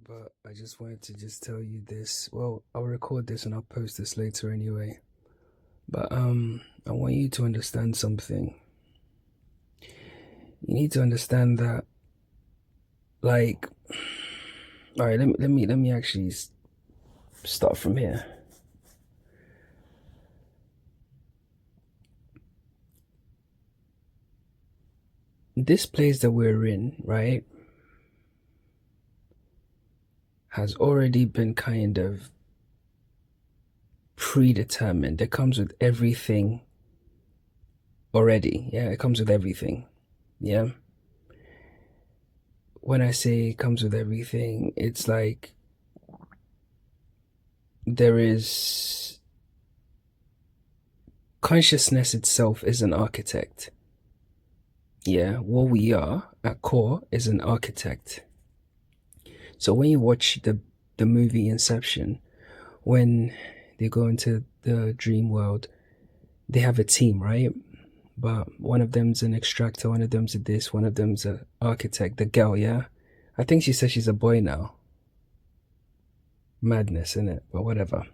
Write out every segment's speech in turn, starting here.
But I just wanted to just tell you this. Well, I'll record this and I'll post this later anyway. But I want you to understand something. You need to understand that, like, all right, let me actually start from here. This place that we're in, right, has already been kind of predetermined. It comes with everything already. Yeah, it comes with everything. Yeah. When I say it comes with everything, it's like there is consciousness itself is an architect. Yeah, what we are at core is an architect. So when you watch the movie Inception, when they go into the dream world, they have a team, right? But one of them's an extractor, one of them's a this, one of them's an architect. The girl, yeah? I think she says she's a boy now. Madness, innit? But whatever.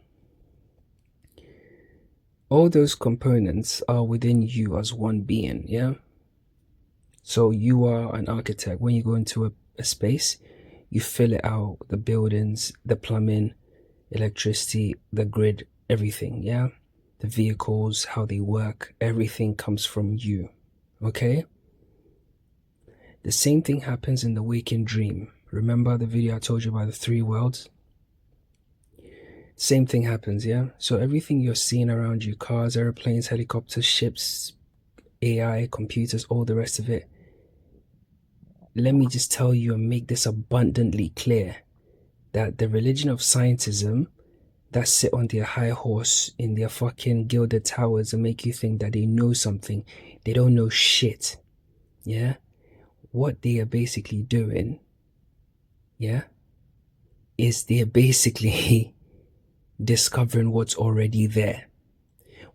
All those components are within you as one being, yeah? So you are an architect. When you go into a space, you fill it out, the buildings, the plumbing, electricity, the grid, everything, yeah? The vehicles, how they work, everything comes from you, okay? The same thing happens in the waking dream. Remember the video I told you about the three worlds? Same thing happens, yeah? So everything you're seeing around you, cars, airplanes, helicopters, ships, AI, computers, all the rest of it, let me just tell you and make this abundantly clear that the religion of scientism that sit on their high horse in their fucking gilded towers and make you think that they know something, they don't know shit. Yeah? What they are basically doing, yeah, is they're basically discovering what's already there.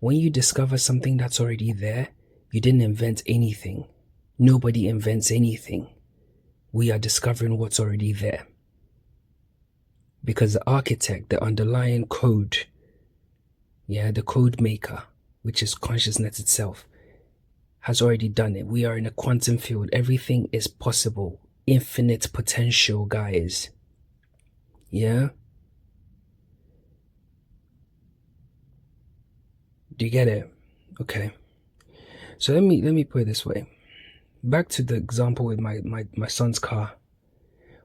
When you discover something that's already there, you didn't invent anything. Nobody invents anything. We are discovering what's already there. Because the architect, the underlying code, yeah, the code maker, which is consciousness itself, has already done it. We are in a quantum field. Everything is possible. Infinite potential, guys. Yeah? Do you get it? Okay. So let me put it this way. Back to the example with my son's car.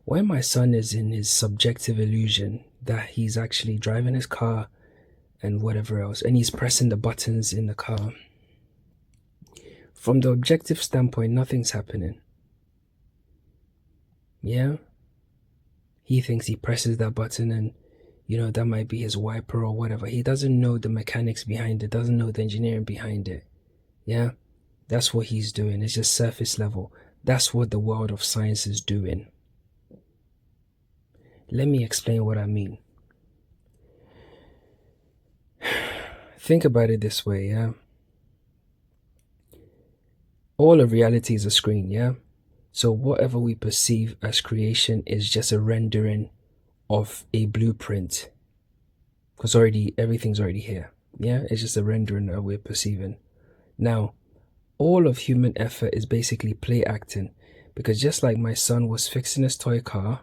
When my son is in his subjective illusion that he's actually driving his car and whatever else, and he's pressing the buttons in the car, from the objective standpoint, nothing's happening. Yeah? He thinks he presses that button and, you know, that might be his wiper or whatever. He doesn't know the mechanics behind it, doesn't know the engineering behind it. Yeah? That's what he's doing. It's just surface level. That's what the world of science is doing. Let me explain what I mean. Think about it this way, yeah? All of reality is a screen, yeah? So whatever we perceive as creation is just a rendering of a blueprint. Because already, everything's already here. Yeah? It's just a rendering that we're perceiving. Now, all of human effort is basically play acting. Because just like my son was fixing his toy car,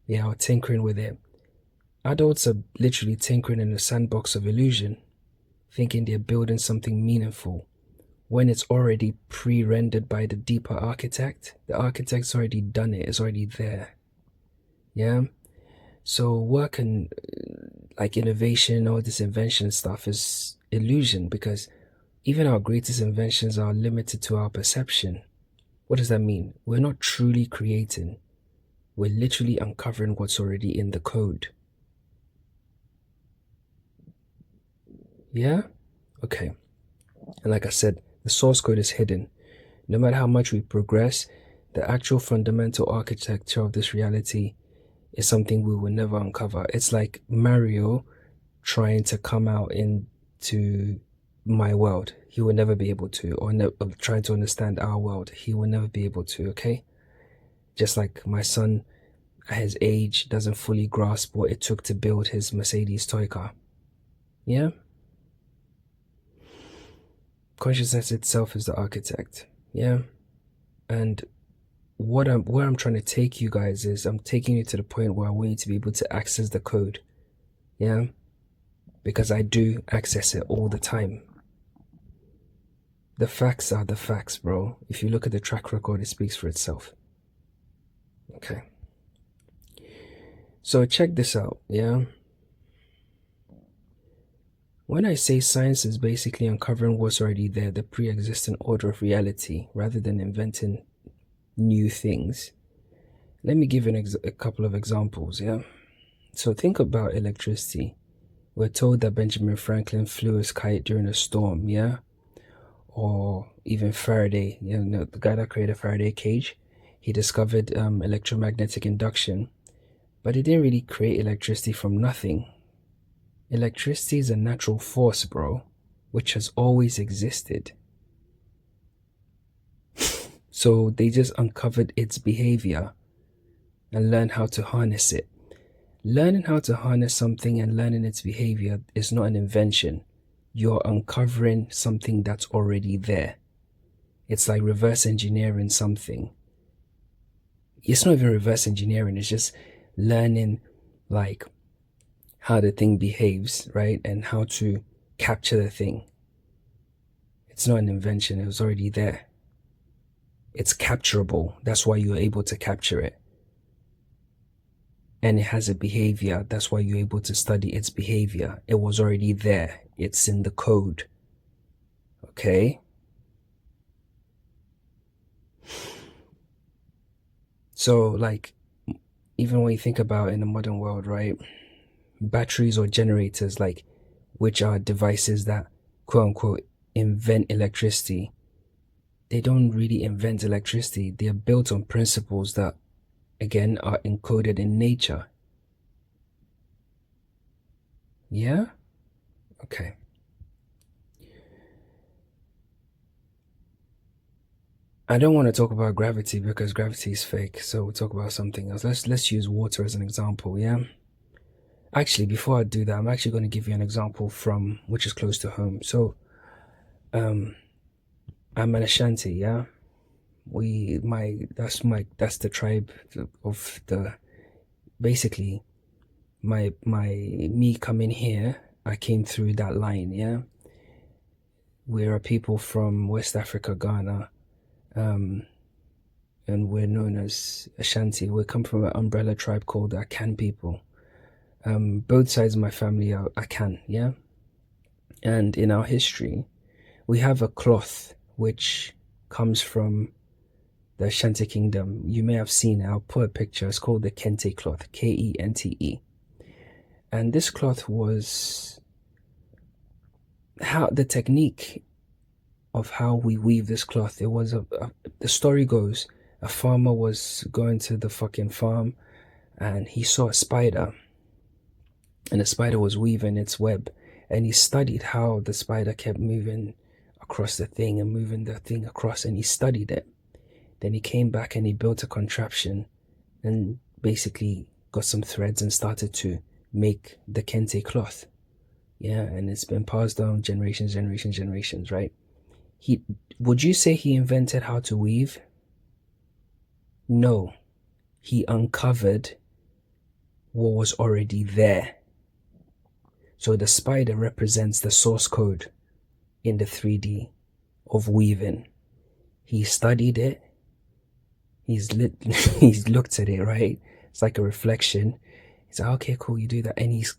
yeah, or tinkering with it, adults are literally tinkering in a sandbox of illusion, thinking they're building something meaningful, when it's already pre-rendered by the deeper architect. The architect's already done it, it's already there. Yeah? So work and like innovation, all this invention stuff is illusion, because even our greatest inventions are limited to our perception. What does that mean? We're not truly creating. We're literally uncovering what's already in the code. Yeah? Okay. And like I said, the source code is hidden. No matter how much we progress, the actual fundamental architecture of this reality is something we will never uncover. It's like Mario trying to come out into my world. He will never be able to, or trying to understand our world. He will never be able to, okay? Just like my son at his age doesn't fully grasp what it took to build his Mercedes toy car. Yeah? Consciousness itself is the architect. Yeah? And where I'm trying to take you guys is I'm taking you to the point where I want you to be able to access the code. Yeah? Because I do access it all the time. The facts are the facts, bro. If you look at the track record, it speaks for itself. Okay. So check this out, yeah? When I say science is basically uncovering what's already there, the pre-existing order of reality, rather than inventing new things, let me give you a couple of examples, yeah? So think about electricity. We're told that Benjamin Franklin flew his kite during a storm, yeah? Or even Faraday, you know, the guy that created Faraday cage, he discovered electromagnetic induction, but he didn't really create electricity from nothing. Electricity is a natural force, bro, which has always existed. So they just uncovered its behavior and learned how to harness it. Learning how to harness something and learning its behavior is not an invention. You're uncovering something that's already there. It's like reverse engineering something. It's not even reverse engineering, it's just learning like how the thing behaves, right? And how to capture the thing. It's not an invention, it was already there. It's capturable, that's why you're able to capture it. And it has a behavior, that's why you're able to study its behavior. It was already there, it's in the code. Okay? So, like, even when you think about in the modern world, right? Batteries or generators, like, which are devices that, quote unquote, invent electricity. They don't really invent electricity. They are built on principles that, again, are encoded in nature. Yeah? Okay. I don't want to talk about gravity because gravity is fake, so we'll talk about something else. Let's use water as an example, yeah? Actually, before I do that, I'm actually going to give you an example from which is close to home. So, I'm an Ashanti, yeah? That's the tribe of the, basically, me coming here, I came through that line, yeah? We are people from West Africa, Ghana, and we're known as Ashanti. We come from an umbrella tribe called the Akan people. Both sides of my family are Akan, yeah? And in our history, we have a cloth which comes from the Ashanti kingdom. You may have seen it. I'll put a picture. It's called the Kente cloth, Kente. And this cloth was how the technique of how we weave this cloth. It was the story goes, a farmer was going to the fucking farm and he saw a spider, and the spider was weaving its web, and he studied how the spider kept moving across the thing and moving the thing across, and he studied it. Then he came back and he built a contraption and basically got some threads and started to make the Kente cloth. Yeah, and it's been passed down generations, right? Would you say he invented how to weave? No. He uncovered what was already there. So the spider represents the source code in the 3D of weaving. He studied it. He's looked at it, right? It's like a reflection. He's like, okay, cool, you do that. And he's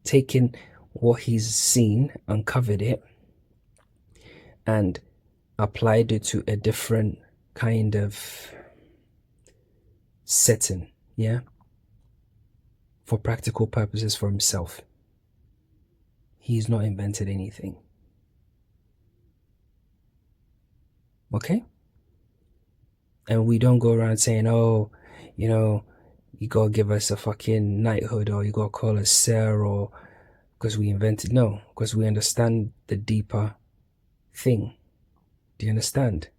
taken what he's seen, uncovered it, and applied it to a different kind of setting, yeah? For practical purposes for himself. He's not invented anything. Okay? And we don't go around saying, oh, you know, you gotta give us a fucking knighthood, or you gotta call us sir, or because we invented. No, because we understand the deeper thing. Do you understand?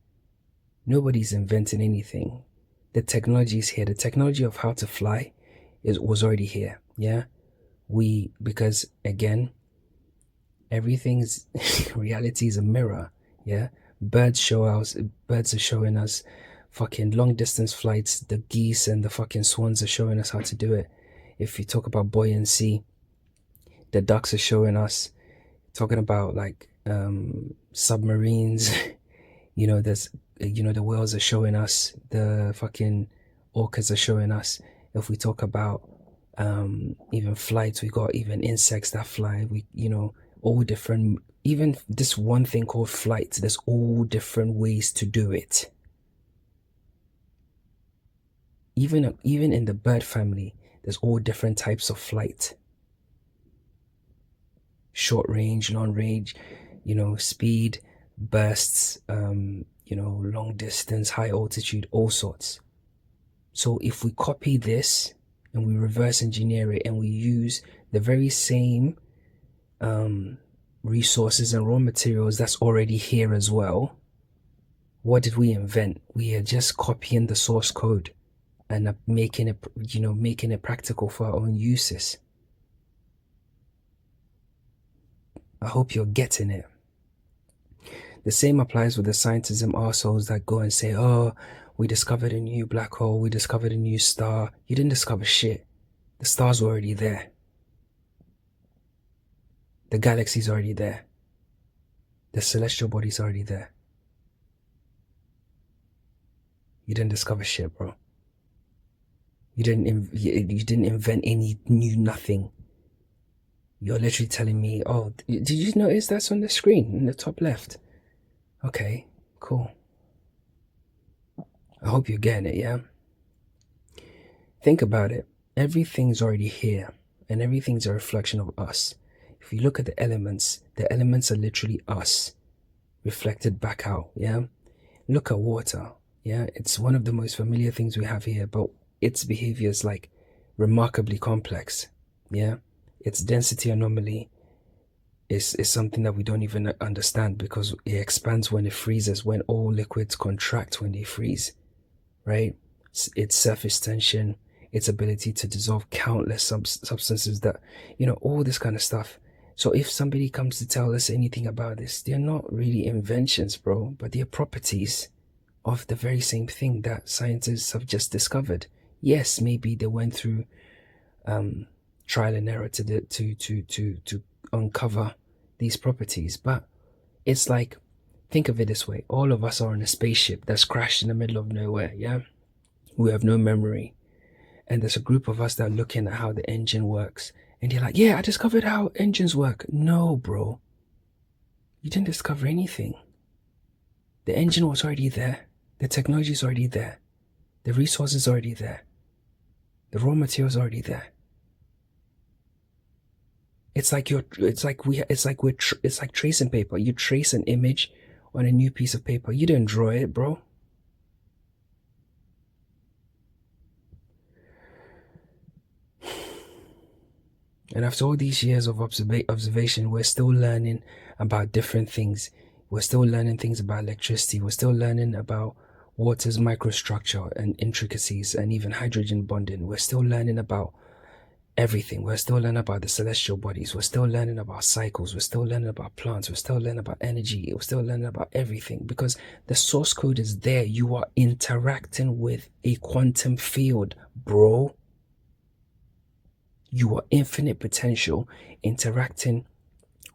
Nobody's inventing anything. The technology is here. The technology of how to fly was already here. Yeah. Because again, everything's reality is a mirror. Yeah. Birds are showing us fucking long distance flights. The geese and the fucking swans are showing us how to do it. If you talk about buoyancy, the ducks are showing us. Talking about like submarines, there's the whales are showing us, the fucking orcas are showing us. If we talk about even flights, we got even insects that fly. All different. Even this one thing called flight, there's all different ways to do it. Even in the bird family, there's all different types of flight. Short range, long range, speed, bursts, long distance, high altitude, all sorts. So if we copy this and we reverse engineer it and we use the very same resources and raw materials that's already here as well, what did we invent? We are just copying the source code and making it practical for our own uses. I hope you're getting it. The same applies with the scientism arseholes that go and say, oh, we discovered a new black hole, we discovered a new star. You didn't discover shit. The stars were already there. The galaxy's already there. The celestial body's already there. You didn't discover shit, bro. You didn't invent any new nothing. You're literally telling me, oh, did you notice that's on the screen in the top left? Okay, cool. I hope you're getting it, yeah? Think about it. Everything's already here, and everything's a reflection of us. If you look at the elements are literally us, reflected back out, yeah? Look at water, yeah? It's one of the most familiar things we have here, but its behavior is like remarkably complex, yeah? Its density anomaly is something that we don't even understand because it expands when it freezes, when all liquids contract when they freeze, right? Its surface tension, its ability to dissolve countless substances that, all this kind of stuff. So if somebody comes to tell us anything about this, they're not really inventions, bro, but they're properties of the very same thing that scientists have just discovered. Yes, maybe they went through trial and error to uncover these properties, but it's like, think of it this way: all of us are on a spaceship that's crashed in the middle of nowhere, yeah? We have no memory, and there's a group of us that are looking at how the engine works, and you're like, yeah, I discovered how engines work. No, bro, you didn't discover anything. The engine was already there, the technology is already there, the resources are already there, the raw materials are already there. It's like tracing paper. You trace an image on a new piece of paper. You didn't draw it, bro. And after all these years of observation, we're still learning about different things. We're still learning things about electricity. We're still learning about water's microstructure and intricacies and even hydrogen bonding. We're still learning about everything. We're still learning about the celestial bodies. We're still learning about cycles. We're still learning about plants. We're still learning about energy. We're still learning about everything because the source code is there. You are interacting with a quantum field, bro. You are infinite potential interacting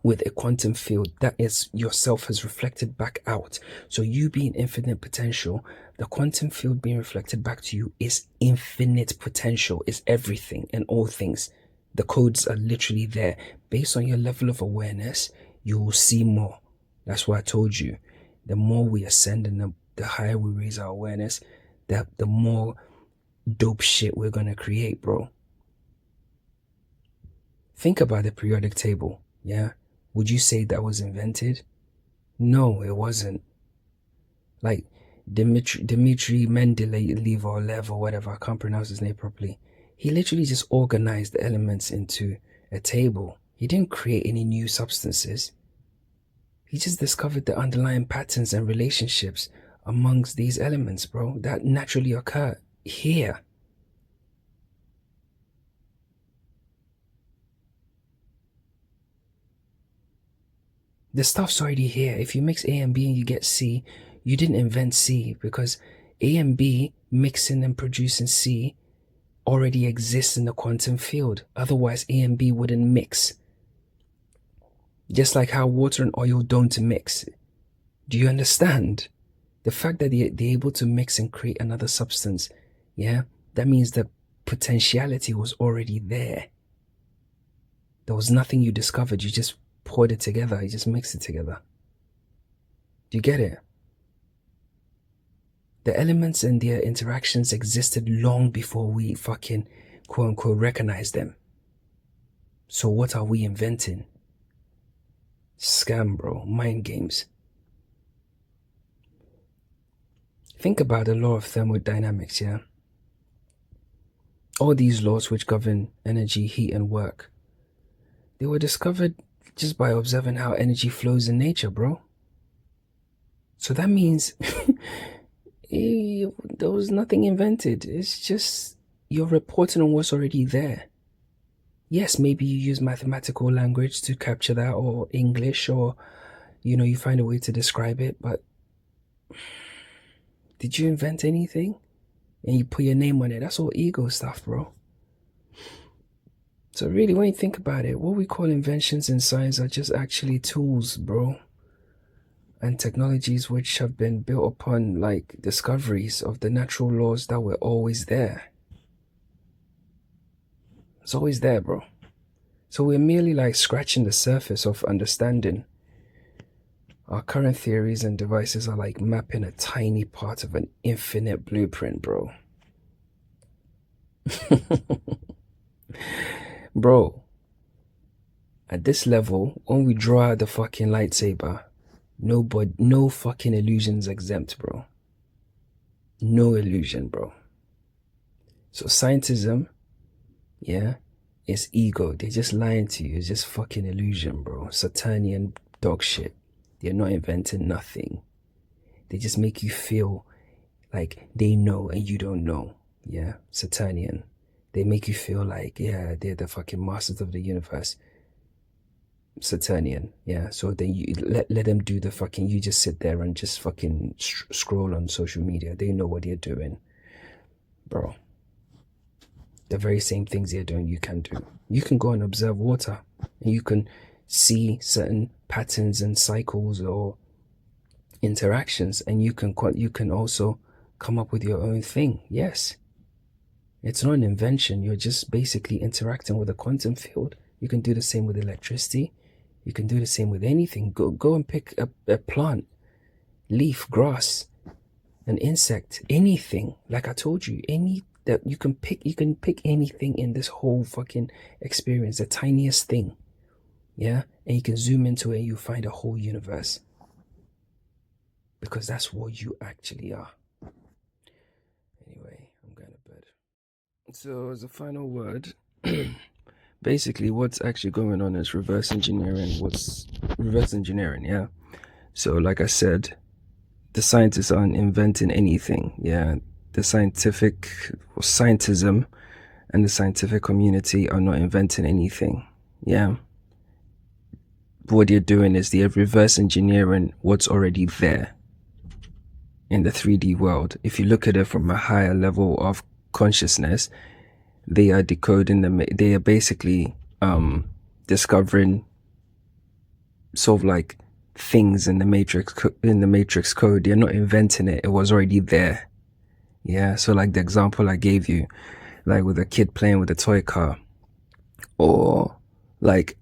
with a quantum field that is yourself has reflected back out. So you being infinite potential, the quantum field being reflected back to you is infinite potential, is everything and all things. The codes are literally there. Based on your level of awareness, you will see more. That's why I told you, the more we ascend and the higher we raise our awareness, the more dope shit we're gonna create, bro. Think about the periodic table, yeah? Would you say that was invented? No, it wasn't. Like Dmitry Mendeleev or Lev or whatever, I can't pronounce his name properly. He literally just organized the elements into a table. He didn't create any new substances. He just discovered the underlying patterns and relationships amongst these elements, bro, that naturally occur here. The stuff's already here. If you mix A and B and you get C, you didn't invent C, because A and B mixing and producing C already exists in the quantum field. Otherwise, A and B wouldn't mix. Just like how water and oil don't mix. Do you understand? The fact that they're able to mix and create another substance, yeah, that means the potentiality was already there. There was nothing you discovered. You just poured it together. You just mixed it together. Do you get it? The elements and their interactions existed long before we fucking quote unquote recognize them. So what are we inventing? Scam, bro. Mind games. Think about the law of thermodynamics, yeah? All these laws which govern energy, heat, and work, they were discovered just by observing how energy flows in nature, bro. So that means there was nothing invented. It's just you're reporting on what's already there. Yes, maybe you use mathematical language to capture that, or English, or, you find a way to describe it, but did you invent anything? And you put your name on it. That's all ego stuff, bro. So really, when you think about it, what we call inventions in science are just actually tools, bro. And technologies which have been built upon, like, discoveries of the natural laws that were always there. It's always there, bro. So we're merely like scratching the surface of understanding. Our current theories and devices are like mapping a tiny part of an infinite blueprint, bro. Bro, at this level, when we draw out the fucking lightsaber, no fucking illusions exempt, bro. No illusion, bro. So scientism, yeah, is ego. They're just lying to you. It's just fucking illusion, bro. Saturnian dog shit. They're not inventing nothing. They just make you feel like they know and you don't know. Yeah, Saturnian. They make you feel like, yeah, they're the fucking masters of the universe. Saturnian, yeah. So then you let them do the fucking, you just sit there and just fucking scroll on social media. They know what they're doing, bro. The very same things they're doing, you can do. You can go and observe water, and you can see certain patterns and cycles or interactions, and you can also come up with your own thing. Yes, it's not an invention. You're just basically interacting with a quantum field. You can do the same with electricity. You can do the same with anything. Go and pick a plant, leaf, grass, an insect, anything. Like I told you, that you can pick anything in this whole fucking experience, the tiniest thing. Yeah? And you can zoom into it and you find a whole universe. Because that's what you actually are. Anyway, I'm going to bed. So as a final word, basically what's actually going on is reverse engineering. What's reverse engineering, yeah? So like I said, the scientists aren't inventing anything, yeah? The scientism and the scientific community are not inventing anything, yeah? What they're doing is they're reverse engineering what's already there in the 3D world. If you look at it from a higher level of consciousness, they are decoding them. They are basically discovering sort of like things in the matrix code. They're not inventing it. It was already there. Yeah. So like the example I gave you, like with a kid playing with a toy car, or like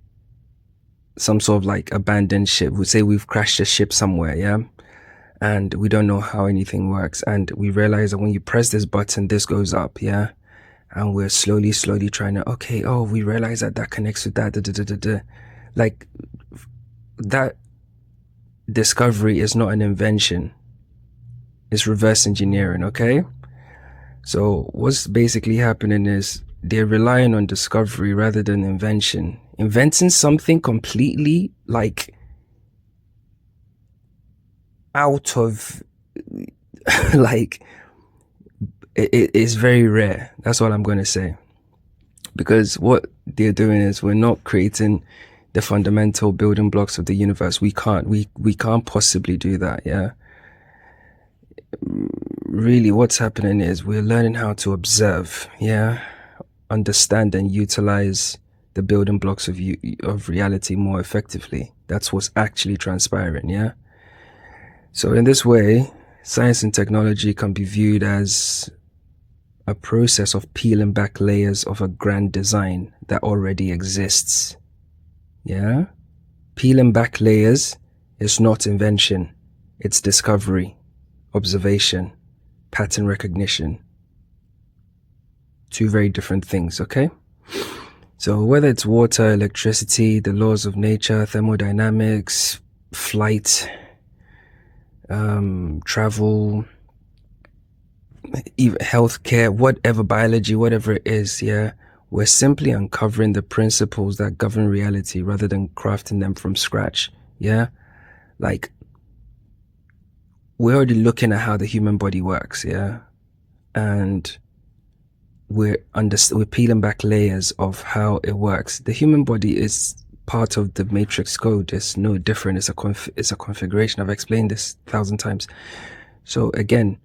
some sort of like abandoned ship. We say we've crashed a ship somewhere, yeah, and we don't know how anything works, and we realize that when you press this button, this goes up, yeah, and we're slowly trying to, okay, oh, we realize that connects with that, like that discovery is not an invention. It's reverse engineering, okay? So what's basically happening is they're relying on discovery rather than invention. Inventing something completely like out of like It is very rare. That's all I'm going to say. Because what they're doing is we're not creating the fundamental building blocks of the universe. We can't possibly do that. Yeah. Really, what's happening is we're learning how to observe. Yeah. Understand and utilize the building blocks of reality more effectively. That's what's actually transpiring. Yeah. So in this way, science and technology can be viewed as a process of peeling back layers of a grand design that already exists. Yeah? Peeling back layers is not invention, it's discovery, observation, pattern recognition. Two very different things, okay? So whether it's water, electricity, the laws of nature, thermodynamics, flight, travel, even healthcare, whatever, biology, whatever it is, yeah, we're simply uncovering the principles that govern reality rather than crafting them from scratch. Yeah, like we're already looking at how the human body works. Yeah, and we're peeling back layers of how it works. The human body is part of the matrix code. It's no different. It's a configuration. I've explained this 1,000 times. So again,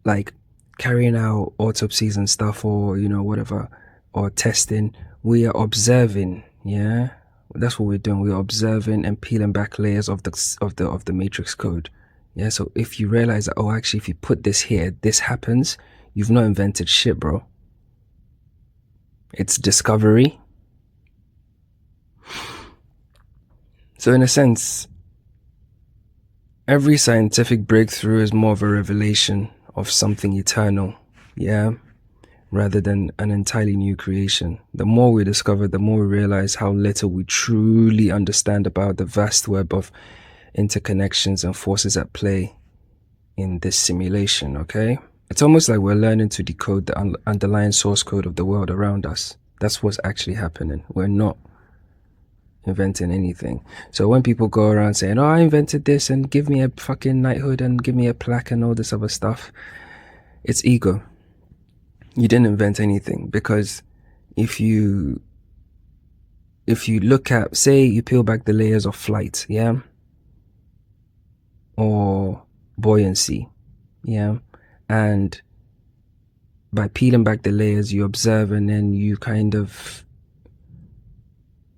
like carrying out autopsies and stuff, or whatever, or testing, we are observing. Yeah, that's what we're doing. We're observing and peeling back layers of the matrix code. Yeah, so if you realize that, oh, actually, if you put this here, this happens, you've not invented shit, bro. It's discovery. So in a sense, every scientific breakthrough is more of a revelation of something eternal, yeah, rather than an entirely new creation. The more we discover, the more we realize how little we truly understand about the vast web of interconnections and forces at play in this simulation, okay? It's almost like we're learning to decode the underlying source code of the world around us. That's what's actually happening. We're not inventing anything. So when people go around saying, oh, I invented this and give me a fucking knighthood and give me a plaque and all this other stuff, it's ego. You didn't invent anything, because if you look at, say, you peel back the layers of flight, yeah, or buoyancy, yeah, and by peeling back the layers, you observe, and then you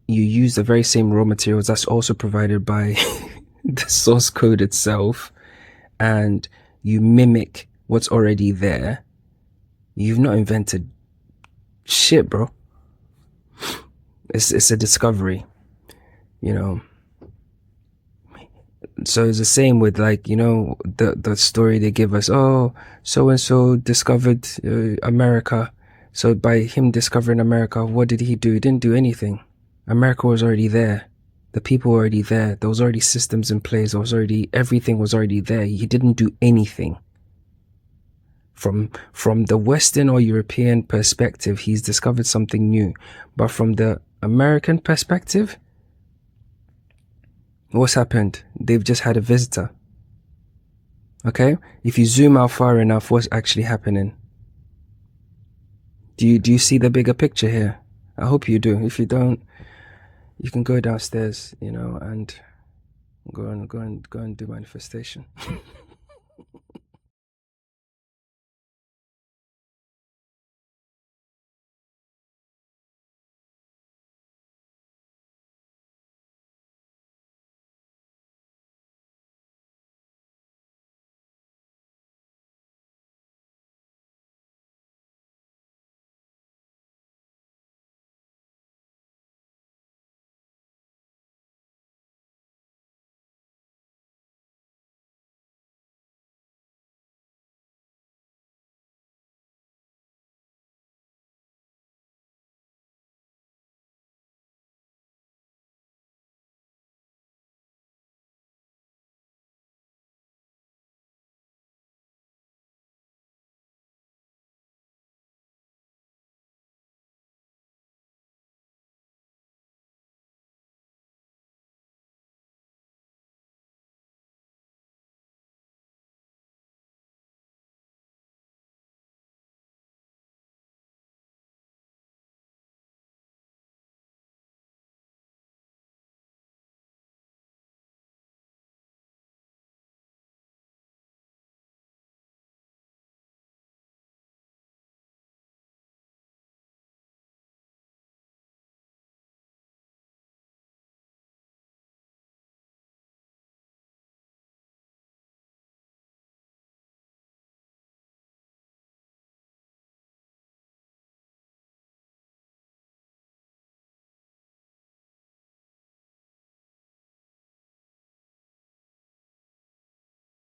use the very same raw materials that's also provided by the source code itself, and you mimic what's already there. You've not invented shit, bro. It's a discovery, So it's the same with, like, the story they give us. Oh, so and so discovered America. So by him discovering America, what did he do? He didn't do anything. America was already there. The people were already there. There was already systems in place. Everything was already there. He didn't do anything. From the Western or European perspective, he's discovered something new. But from the American perspective, what's happened? They've just had a visitor. Okay? If you zoom out far enough, what's actually happening? Do you see the bigger picture here? I hope you do. If you don't, you can go downstairs, and go and do manifestation.